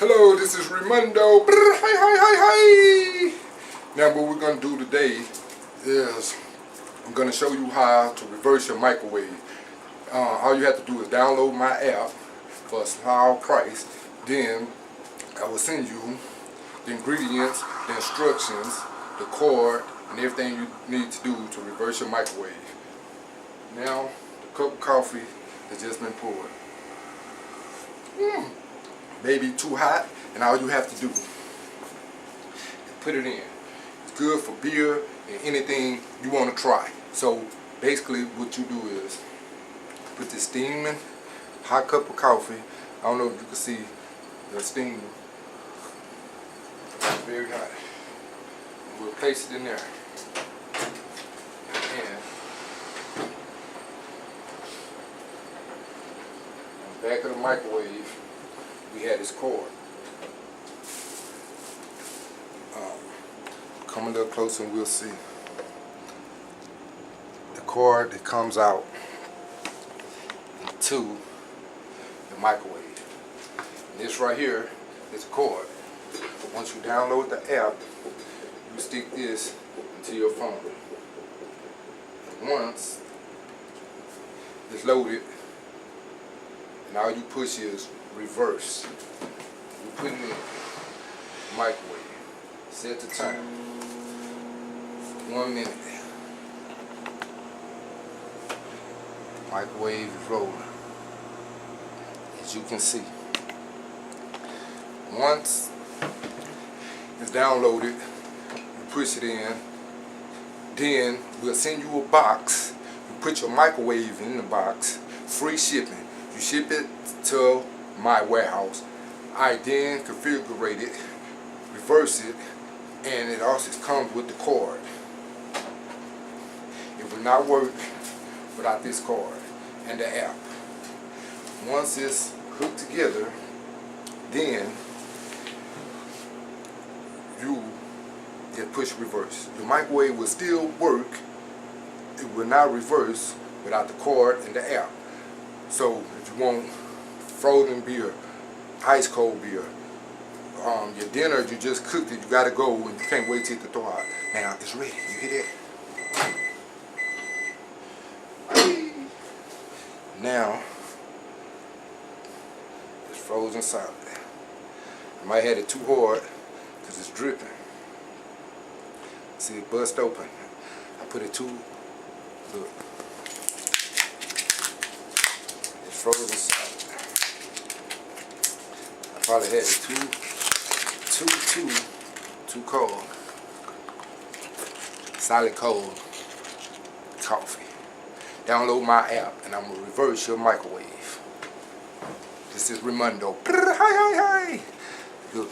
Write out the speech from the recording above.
Hello, this is Raymundo. Hi, hi, hi, hi. Now what we're going to do today is I'm going to show you how to reverse your microwave. All you have to do is download my app for a small price. Then I will send you the ingredients, the instructions, the cord, and everything you need to do to reverse your microwave. Now the cup of coffee has just been poured. Maybe too hot, and all you have to do is put it in. It's good for beer and anything you want to try. So basically what you do is put this steaming hot cup of coffee. I don't know if you can see the steam. It's very hot. We'll place it in there. And on the back of the microwave we had this cord. Come a little closer and we'll see. The cord that comes out into the microwave. And this right here is a cord. Once you download the app, you stick this into your phone. And once it's loaded, and all you push is reverse. You put it in the microwave. Set the time. 1 minute. The microwave is rolling. As you can see. Once it's downloaded, you push it in. Then we'll send you a box. You put your microwave in the box. Free shipping. You ship it to my warehouse. I then configure it, reverse it, and it also comes with the cord. It will not work without this cord and the app. Once it's hooked together, then you get push reverse. The microwave will still work. It will not reverse without the cord and the app. So if you want frozen beer, ice cold beer, your dinner, you just cooked it, you gotta go and you can't wait till it to thaw out. Now it's ready. You hear that? Now it's frozen solid. I might have it too hard because it's dripping. See it bust open. I put it too. Look. It's frozen solid. I probably had it too cold. Solid cold coffee. Download my app and I'm gonna reverse your microwave. This is Raymundo. Hi, hi, hi. Look.